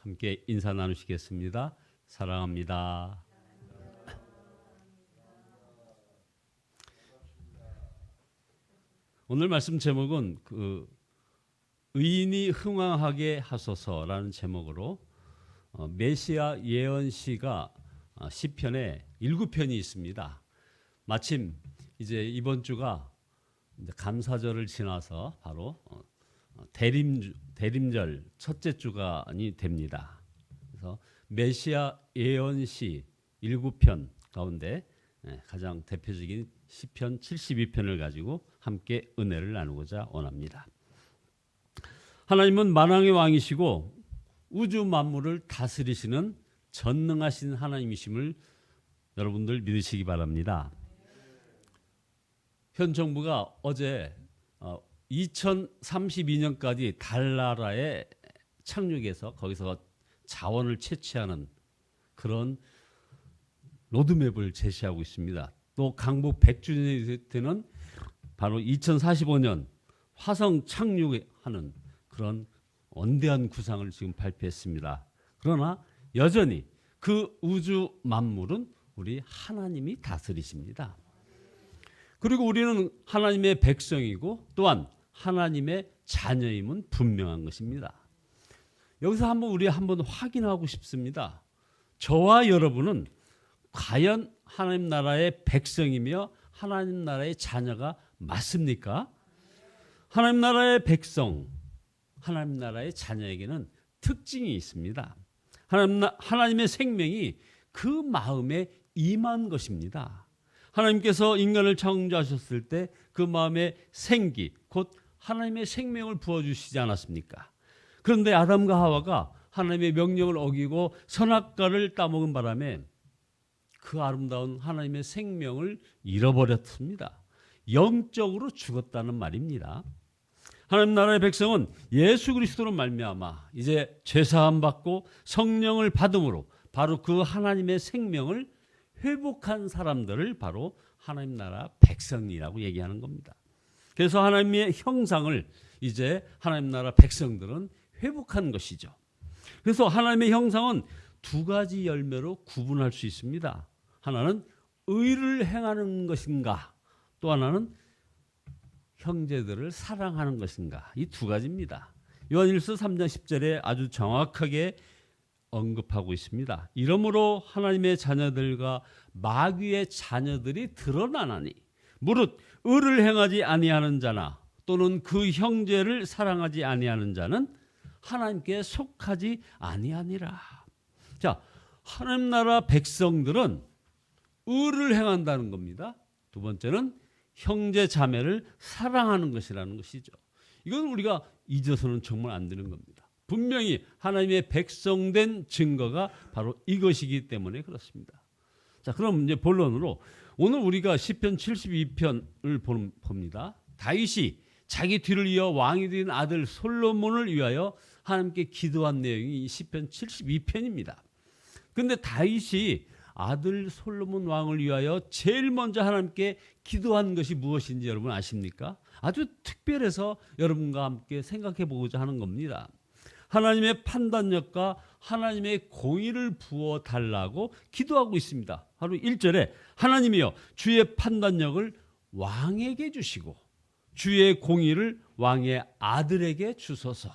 함께 인사 나누시겠습니다. 사랑합니다. 오늘 말씀 제목은 의인이 흥왕하게 하소서라는 제목으로 메시아 예언시가 시편에 7편이 있습니다. 마침 이제 이번 주가 감사절을 지나서 바로 대림절 첫째 주간이 됩니다. 그래서 메시아 예언시 7편 가운데 가장 대표적인 시편 72편을 가지고 함께 은혜를 나누고자 원합니다. 하나님은 만왕의 왕이시고 우주 만물을 다스리시는 전능하신 하나님이심을 여러분들 믿으시기 바랍니다. 현 정부가 어제 2032년까지 달나라에 착륙해서 거기서 자원을 채취하는 그런 로드맵을 제시하고 있습니다. 또 강북 100주년이 되는 바로 2045년 화성 착륙하는 그런 원대한 구상을 지금 발표했습니다. 그러나 여전히 그 우주 만물은 우리 하나님이 다스리십니다. 그리고 우리는 하나님의 백성이고 또한 하나님의 자녀임은 분명한 것입니다. 여기서 우리 한번 확인하고 싶습니다. 저와 여러분은 과연 하나님 나라의 백성이며 하나님 나라의 자녀가 맞습니까? 하나님 나라의 백성, 하나님 나라의 자녀에게는 특징이 있습니다. 하나님의 생명이 그 마음에 임한 것입니다. 하나님께서 인간을 창조하셨을 때 그 마음에 생기, 곧 하나님의 생명을 부어주시지 않았습니까? 그런데 아담과 하와가 하나님의 명령을 어기고 선악과를 따먹은 바람에 그 아름다운 하나님의 생명을 잃어버렸습니다. 영적으로 죽었다는 말입니다. 하나님 나라의 백성은 예수 그리스도로 말미암아 이제 죄사함 받고 성령을 받음으로 바로 그 하나님의 생명을 회복한 사람들을 바로 하나님 나라 백성이라고 얘기하는 겁니다. 그래서 하나님의 형상을 이제 하나님 나라 백성들은 회복한 것이죠. 그래서 하나님의 형상은 두 가지 열매로 구분할 수 있습니다. 하나는 의를 행하는 것인가, 또 하나는 형제들을 사랑하는 것인가. 이 두 가지입니다. 요한일서 3장 10절에 아주 정확하게 언급하고 있습니다. 이러므로 하나님의 자녀들과 마귀의 자녀들이 드러나나니 무릇 의를 행하지 아니하는 자나 또는 그 형제를 사랑하지 아니하는 자는 하나님께 속하지 아니하니라. 자, 하나님 나라 백성들은 의를 행한다는 겁니다. 두 번째는 형제 자매를 사랑하는 것이라는 것이죠. 이건 우리가 잊어서는 정말 안 되는 겁니다. 분명히 하나님의 백성된 증거가 바로 이것이기 때문에 그렇습니다. 자, 그럼 이제 본론으로 오늘 우리가 시편 72편을 봅니다. 다윗이 자기 뒤를 이어 왕이 된 아들 솔로몬을 위하여 하나님께 기도한 내용이 이 시편 72편입니다. 그런데 다윗이 아들 솔로몬 왕을 위하여 제일 먼저 하나님께 기도한 것이 무엇인지 여러분 아십니까? 아주 특별해서 여러분과 함께 생각해 보고자 하는 겁니다. 하나님의 판단력과 하나님의 공의를 부어 달라고 기도하고 있습니다. 바로 1절에 하나님이여 주의 판단력을 왕에게 주시고 주의 공의를 왕의 아들에게 주소서.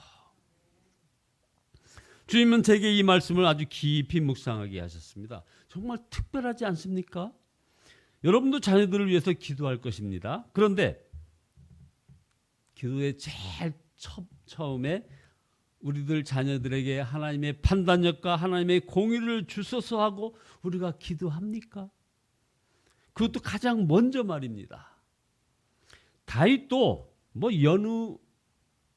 주님은 제게 이 말씀을 아주 깊이 묵상하게 하셨습니다. 정말 특별하지 않습니까? 여러분도 자녀들을 위해서 기도할 것입니다. 그런데 기도의 제일 처음에 우리들 자녀들에게 하나님의 판단력과 하나님의 공의를 주소서 하고 우리가 기도합니까? 그것도 가장 먼저 말입니다. 다윗도 여느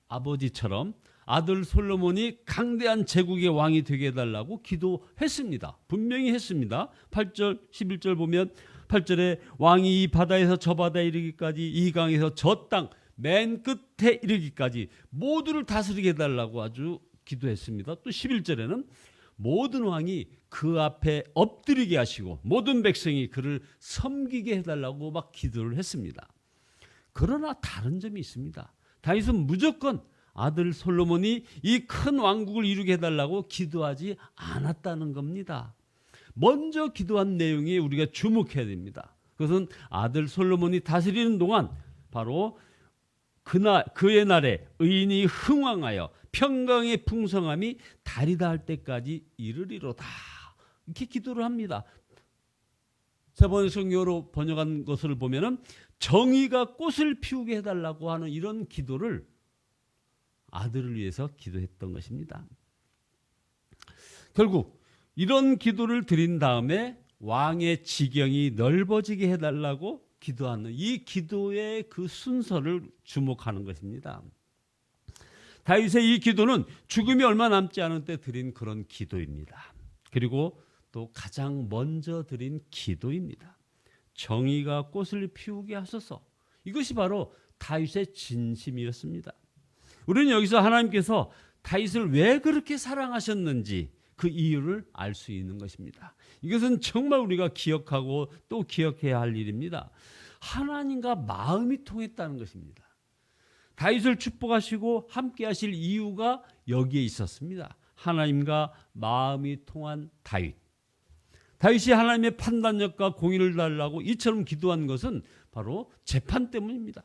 아버지처럼 아들 솔로몬이 강대한 제국의 왕이 되게 해달라고 기도했습니다. 분명히 했습니다. 8절 11절 보면 8절에 왕이 이 바다에서 저 바다에 이르기까지 이 강에서 저 땅 맨 끝에 이르기까지 모두를 다스리게 해달라고 아주 기도했습니다. 또 11절에는 모든 왕이 그 앞에 엎드리게 하시고 모든 백성이 그를 섬기게 해달라고 막 기도를 했습니다. 그러나 다른 점이 있습니다. 다윗은 무조건 아들 솔로몬이 이 큰 왕국을 이루게 해달라고 기도하지 않았다는 겁니다. 먼저 기도한 내용이 우리가 주목해야 됩니다. 그것은 아들 솔로몬이 다스리는 동안 바로 그의 날에 의인이 흥왕하여 평강의 풍성함이 달이 닿을 때까지 이르리로다. 이렇게 기도를 합니다. 저번 성경으로 번역한 것을 보면은 정의가 꽃을 피우게 해달라고 하는 이런 기도를 아들을 위해서 기도했던 것입니다. 결국 이런 기도를 드린 다음에 왕의 지경이 넓어지게 해달라고 기도하는 이 기도의 그 순서를 주목하는 것입니다. 다윗의 이 기도는 죽음이 얼마 남지 않은 때 드린 그런 기도입니다. 그리고 또 가장 먼저 드린 기도입니다. 정의가 꽃을 피우게 하소서. 이것이 바로 다윗의 진심이었습니다. 우리는 여기서 하나님께서 다윗을 왜 그렇게 사랑하셨는지 그 이유를 알 수 있는 것입니다. 이것은 정말 우리가 기억하고 또 기억해야 할 일입니다. 하나님과 마음이 통했다는 것입니다. 다윗을 축복하시고 함께 하실 이유가 여기에 있었습니다. 하나님과 마음이 통한 다윗. 다윗이 하나님의 판단력과 공의를 달라고 이처럼 기도한 것은 바로 재판 때문입니다.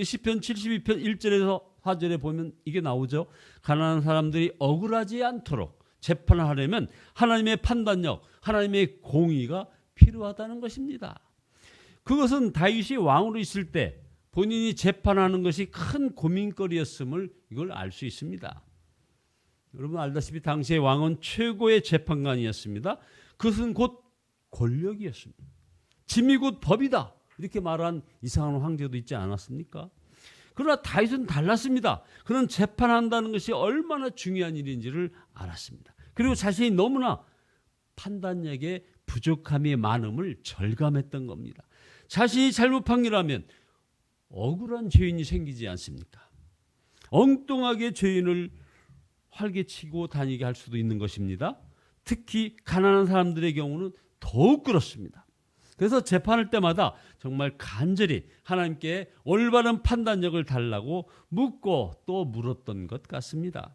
시편 72편 1절에서 4절에 보면 이게 나오죠. 가난한 사람들이 억울하지 않도록 재판을 하려면 하나님의 판단력, 하나님의 공의가 필요하다는 것입니다. 그것은 다윗이 왕으로 있을 때 본인이 재판하는 것이 큰 고민거리였음을 이걸 알 수 있습니다. 여러분 알다시피 당시의 왕은 최고의 재판관이었습니다. 그것은 곧 권력이었습니다. 짐이 곧 법이다. 이렇게 말한 이상한 황제도 있지 않았습니까? 그러나 다윗은 달랐습니다. 그는 재판한다는 것이 얼마나 중요한 일인지를 알았습니다. 그리고 자신이 너무나 판단력에 부족함이 많음을 절감했던 겁니다. 자신이 잘못 판결하면 억울한 죄인이 생기지 않습니까? 엉뚱하게 죄인을 활개치고 다니게 할 수도 있는 것입니다. 특히 가난한 사람들의 경우는 더욱 그렇습니다. 그래서 재판할 때마다 정말 간절히 하나님께 올바른 판단력을 달라고 묻고 또 물었던 것 같습니다.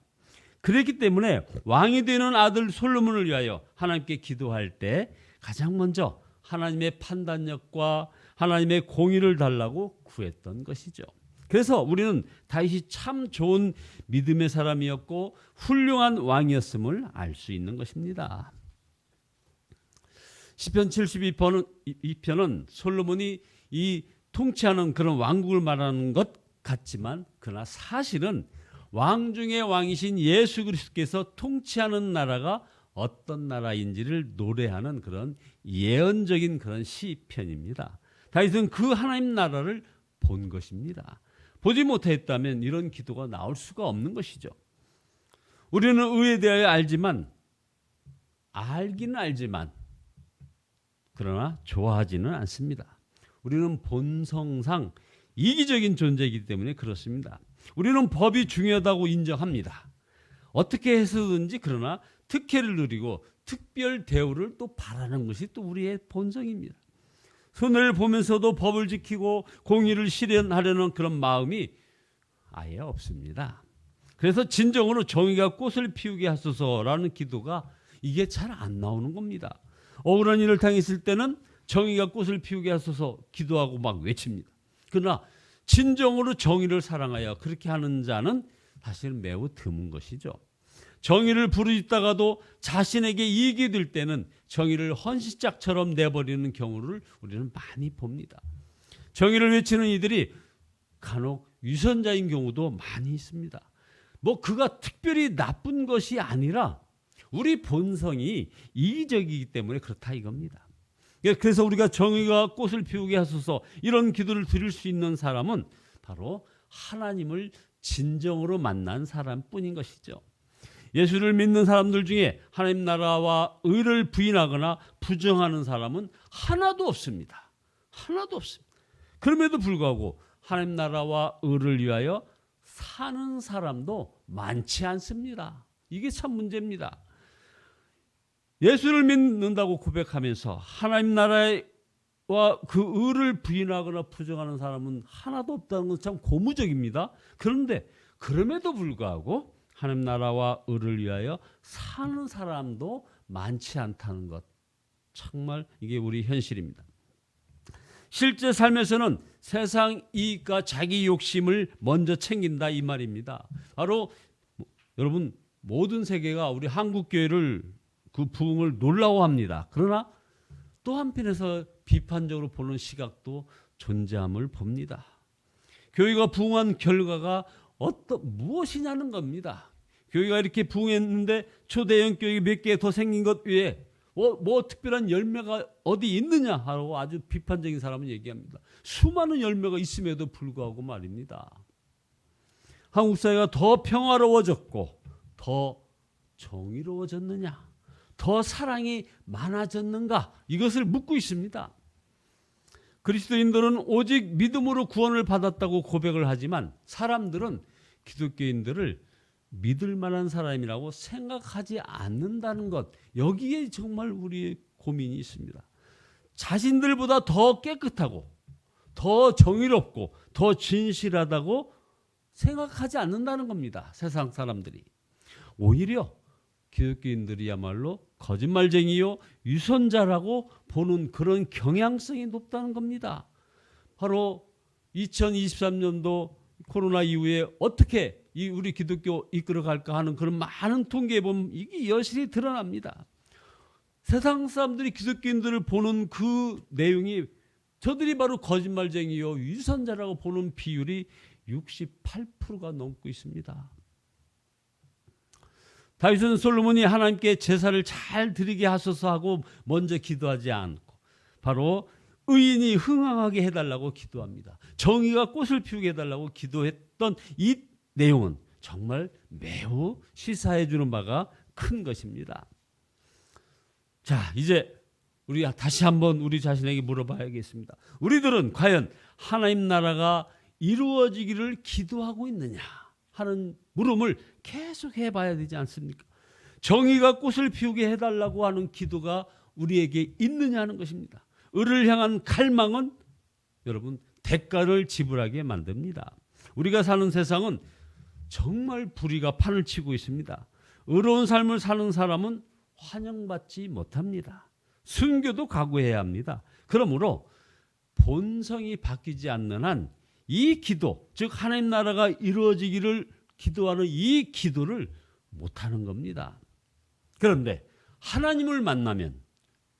그랬기 때문에 왕이 되는 아들 솔로몬을 위하여 하나님께 기도할 때 가장 먼저 하나님의 판단력과 하나님의 공의를 달라고 구했던 것이죠. 그래서 우리는 다윗이 참 좋은 믿음의 사람이었고 훌륭한 왕이었음을 알 수 있는 것입니다. 시편 72편은 솔로몬이 이 통치하는 그런 왕국을 말하는 것 같지만 그러나 사실은 왕 중의 왕이신 예수 그리스도께서 통치하는 나라가 어떤 나라인지를 노래하는 그런 예언적인 그런 시편입니다. 다윗은 그 하나님 나라를 본 것입니다. 보지 못했다면 이런 기도가 나올 수가 없는 것이죠. 우리는 의에 대하여 알기는 알지만 그러나 좋아하지는 않습니다. 우리는 본성상 이기적인 존재이기 때문에 그렇습니다. 우리는 법이 중요하다고 인정합니다. 어떻게 해서든지 그러나 특혜를 누리고 특별 대우를 또 바라는 것이 또 우리의 본성입니다. 손해를 보면서도 법을 지키고 공의를 실현하려는 그런 마음이 아예 없습니다. 그래서 진정으로 정의가 꽃을 피우게 하소서라는 기도가 이게 잘 안 나오는 겁니다. 억울한 일을 당했을 때는 정의가 꽃을 피우게 하소서 기도하고 막 외칩니다. 그러나 진정으로 정의를 사랑하여 그렇게 하는 자는 사실 매우 드문 것이죠. 정의를 부르짖다가도 자신에게 이익이 될 때는 정의를 헌시짝처럼 내버리는 경우를 우리는 많이 봅니다. 정의를 외치는 이들이 간혹 위선자인 경우도 많이 있습니다. 그가 특별히 나쁜 것이 아니라 우리 본성이 이기적이기 때문에 그렇다 이겁니다. 그래서 우리가 정의가 꽃을 피우게 하소서 이런 기도를 드릴 수 있는 사람은 바로 하나님을 진정으로 만난 사람뿐인 것이죠. 예수를 믿는 사람들 중에 하나님 나라와 의를 부인하거나 부정하는 사람은 하나도 없습니다. 하나도 없습니다. 그럼에도 불구하고 하나님 나라와 의를 위하여 사는 사람도 많지 않습니다. 이게 참 문제입니다. 예수를 믿는다고 고백하면서 하나님 나라와 그 의를 부인하거나 부정하는 사람은 하나도 없다는 건 참 고무적입니다. 그런데 그럼에도 불구하고 하나님 나라와 의를 위하여 사는 사람도 많지 않다는 것. 정말 이게 우리 현실입니다. 실제 삶에서는 세상 이익과 자기 욕심을 먼저 챙긴다 이 말입니다. 바로 여러분 모든 세계가 우리 한국 교회를 그 부흥을 놀라워합니다. 그러나 또 한편에서 비판적으로 보는 시각도 존재함을 봅니다. 교회가 부흥한 결과가 무엇이냐는 겁니다. 교회가 이렇게 부흥했는데 초대형 교회 몇 개 더 생긴 것 외에 뭐 특별한 열매가 어디 있느냐 하고 아주 비판적인 사람은 얘기합니다. 수많은 열매가 있음에도 불구하고 말입니다. 한국 사회가 더 평화로워졌고 더 정의로워졌느냐, 더 사랑이 많아졌는가, 이것을 묻고 있습니다. 그리스도인들은 오직 믿음으로 구원을 받았다고 고백을 하지만 사람들은 기독교인들을 믿을 만한 사람이라고 생각하지 않는다는 것, 여기에 정말 우리의 고민이 있습니다. 자신들보다 더 깨끗하고 더 정의롭고 더 진실하다고 생각하지 않는다는 겁니다. 세상 사람들이. 오히려 기독교인들이야말로 거짓말쟁이요 위선자라고 보는 그런 경향성이 높다는 겁니다. 바로 2023년도 코로나 이후에 어떻게 우리 기독교 이끌어갈까 하는 그런 많은 통계에 보면 이게 여실히 드러납니다. 세상 사람들이 기독교인들을 보는 그 내용이 저들이 바로 거짓말쟁이요 위선자라고 보는 비율이 68%가 넘고 있습니다. 다윗은 솔로몬이 하나님께 제사를 잘 드리게 하소서 하고 먼저 기도하지 않고 바로 의인이 흥황하게 해달라고 기도합니다. 정의가 꽃을 피우게 해달라고 기도했던 이 내용은 정말 매우 시사해 주는 바가 큰 것입니다. 자, 이제 우리 다시 한번 우리 자신에게 물어봐야겠습니다. 우리들은 과연 하나님 나라가 이루어지기를 기도하고 있느냐 하는 물음을 계속 해봐야 되지 않습니까? 정의가 꽃을 피우게 해달라고 하는 기도가 우리에게 있느냐 하는 것입니다. 의를 향한 갈망은 여러분 대가를 지불하게 만듭니다. 우리가 사는 세상은 정말 불의가 판을 치고 있습니다. 의로운 삶을 사는 사람은 환영받지 못합니다. 순교도 각오해야 합니다. 그러므로 본성이 바뀌지 않는 한 이 기도, 즉 하나님 나라가 이루어지기를 기도하는 이 기도를 못하는 겁니다. 그런데 하나님을 만나면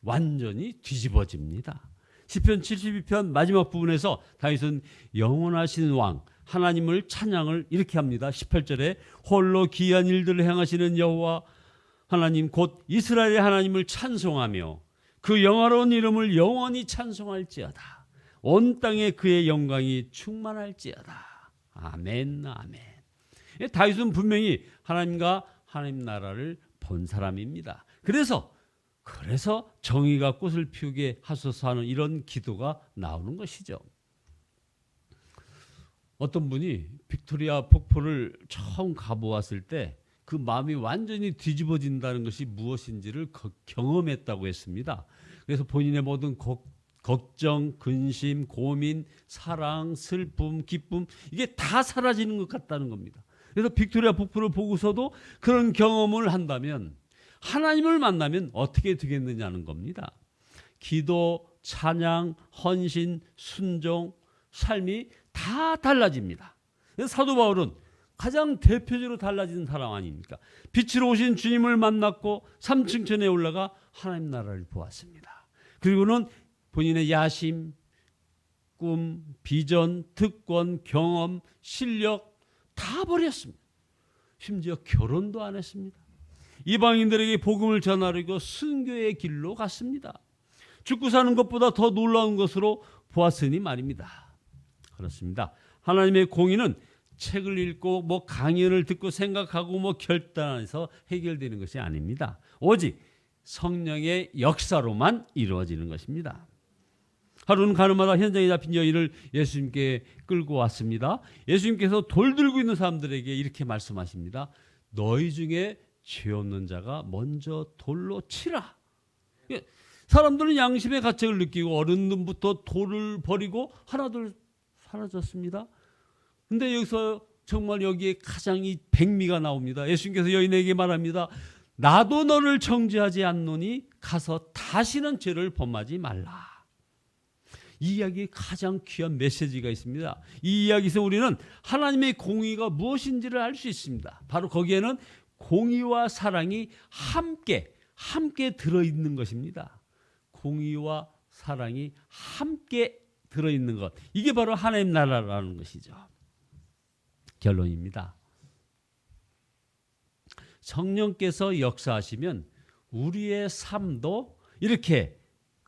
완전히 뒤집어집니다. 시편 72편 마지막 부분에서 다윗은 영원하신 왕 하나님을 찬양을 이렇게 합니다. 18절에 홀로 기이한 일들을 행하시는 여호와 하나님 곧 이스라엘의 하나님을 찬송하며 그 영화로운 이름을 영원히 찬송할지어다. 온 땅에 그의 영광이 충만할지어다. 아멘, 아멘. 다윗은 분명히 하나님과 하나님 나라를 본 사람입니다. 그래서 정의가 꽃을 피우게 하소서 하는 이런 기도가 나오는 것이죠. 어떤 분이 빅토리아 폭포를 처음 가보았을 때 그 마음이 완전히 뒤집어진다는 것이 무엇인지를 경험했다고 했습니다. 그래서 본인의 모든 걱정, 근심, 고민, 사랑, 슬픔, 기쁨 이게 다 사라지는 것 같다는 겁니다. 그래서 빅토리아 폭포를 보고서도 그런 경험을 한다면 하나님을 만나면 어떻게 되겠느냐는 겁니다. 기도, 찬양, 헌신, 순종, 삶이 다 달라집니다. 그래서 사도 바울은 가장 대표적으로 달라지는 사람 아닙니까? 빛으로 오신 주님을 만났고 3층천에 올라가 하나님 나라를 보았습니다. 그리고는 본인의 야심, 꿈, 비전, 특권, 경험, 실력 다 버렸습니다. 심지어 결혼도 안 했습니다. 이방인들에게 복음을 전하려고 순교의 길로 갔습니다. 죽고 사는 것보다 더 놀라운 것으로 보았으니 말입니다. 그렇습니다. 하나님의 공의는 책을 읽고 강연을 듣고 생각하고 결단해서 해결되는 것이 아닙니다. 오직 성령의 역사로만 이루어지는 것입니다. 하루는 가는마다 현장에 잡힌 여인을 예수님께 끌고 왔습니다. 예수님께서 돌 들고 있는 사람들에게 이렇게 말씀하십니다. 너희 중에 죄 없는 자가 먼저 돌로 치라. 사람들은 양심의 가책을 느끼고 어른들부터 돌을 버리고 하나둘 사라졌습니다. 근데 여기서 정말 여기에 가장 이 백미가 나옵니다. 예수님께서 여인에게 말합니다. 나도 너를 정죄하지 않노니 가서 다시는 죄를 범하지 말라. 이 이야기에 가장 귀한 메시지가 있습니다. 이 이야기에서 우리는 하나님의 공의가 무엇인지를 알 수 있습니다. 바로 거기에는 공의와 사랑이 함께 들어있는 것입니다. 공의와 사랑이 함께 들어있는 것. 이게 바로 하나님 나라라는 것이죠. 결론입니다. 성령께서 역사하시면 우리의 삶도 이렇게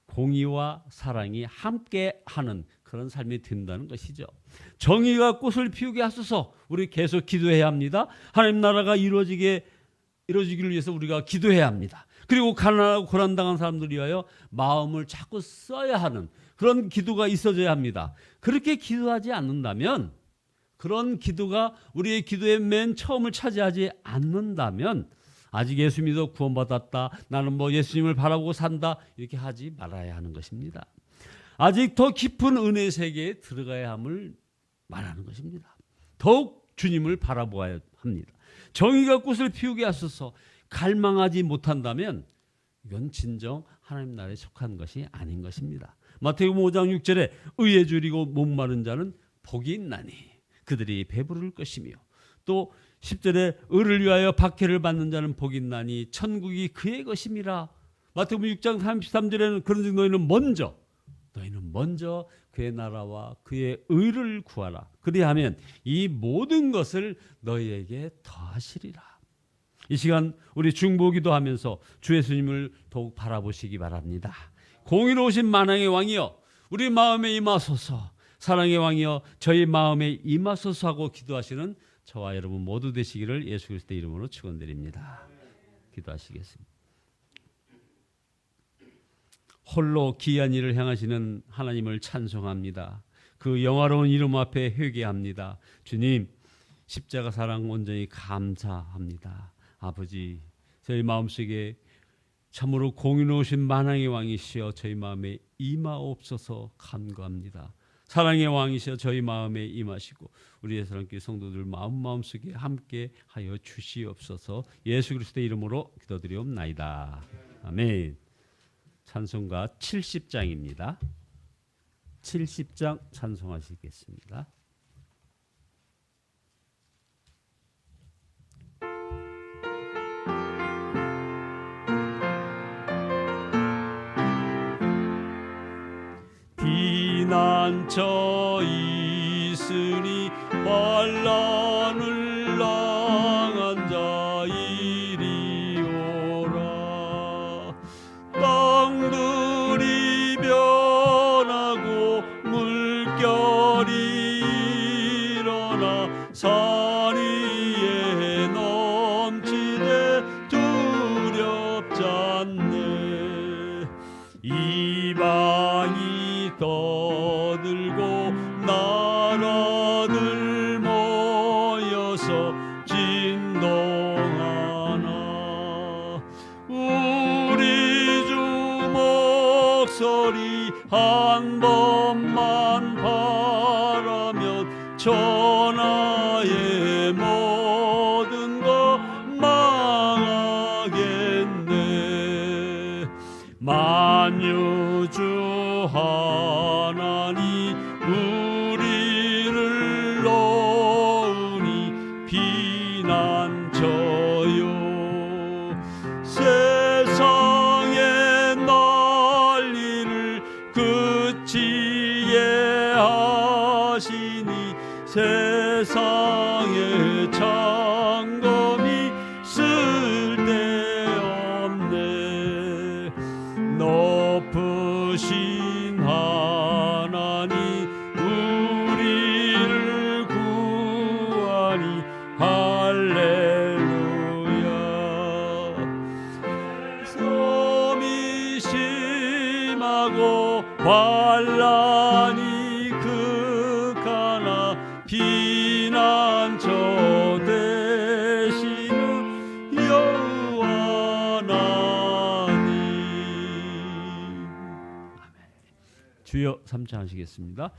공의와 사랑이 함께하는 그런 삶이 된다는 것이죠. 정의가 꽃을 피우게 하소서. 우리 계속 기도해야 합니다. 하나님 나라가 이루어지기를 위해서 우리가 기도해야 합니다. 그리고 가난하고 고난당한 사람들 위하여 마음을 자꾸 써야 하는 그런 기도가 있어져야 합니다. 그렇게 기도하지 않는다면, 그런 기도가 우리의 기도의 맨 처음을 차지하지 않는다면 아직 예수 믿어 구원받았다, 나는 뭐 예수님을 바라보고 산다, 이렇게 하지 말아야 하는 것입니다. 아직 더 깊은 은혜의 세계에 들어가야 함을 말하는 것입니다. 더욱 주님을 바라보아야 합니다. 정의가 꽃을 피우게 하소서. 갈망하지 못한다면 이건 진정 하나님 나라에 속한 것이 아닌 것입니다. 마태복음 5장 6절에 의에 줄이고 목마른 자는 복이 있나니 그들이 배부를 것이며, 또 10절에 의를 위하여 박해를 받는 자는 복이 있나니 천국이 그의 것임이라. 마태복음 6장 33절에는 그런즉 너희는 먼저 그의 나라와 그의 의를 구하라. 그리하면 이 모든 것을 너희에게 더하시리라. 이 시간 우리 중보기도 하면서 주 예수님을 더욱 바라보시기 바랍니다. 공의로우신 만왕의 왕이여 우리 마음에 임하소서. 사랑의 왕이여 저희 마음에 임하소서 하고 기도하시는 저와 여러분 모두 되시기를 예수 그리스도의 이름으로 축원드립니다. 기도하시겠습니다. 홀로 기이한 일을 행하시는 하나님을 찬송합니다. 그 영화로운 이름 앞에 회개합니다. 주님, 십자가 사랑 온전히 감사합니다. 아버지, 저희 마음속에 참으로 공의로우신 만왕의 왕이시여 저희 마음에 임하옵소서 간구합니다. 사랑의 왕이시여 저희 마음에 임하시고 우리의 사랑길 성도들 마음속에 함께 하여 주시옵소서. 예수 그리스도의 이름으로 기도드리옵나이다. 아멘. 찬송가 70장입니다. 70장 찬송하시겠습니다. 비난처 있으니 환난을 당한 자 이리 오라. 땅들이 변하고 물결이 일어나 산 위에 넘치되 두렵지 않네. 이방이 떠들고 나라들 모여서 진동하나. 우리 주 목소리 한 번만 바라면 천하의 모든 것 망하겠네. 만유주 하나님 우리를 놓으니 피난처요. 세상의 난리를 그치게 하시니 세상의 창검이 쓸데없네. 높으신 하나님 우리를 구하니 할렐루야. 섬이 심하고 환난이 극하나 피난처 되시는 여호와 하나님. 주여 삼창하시겠습니다.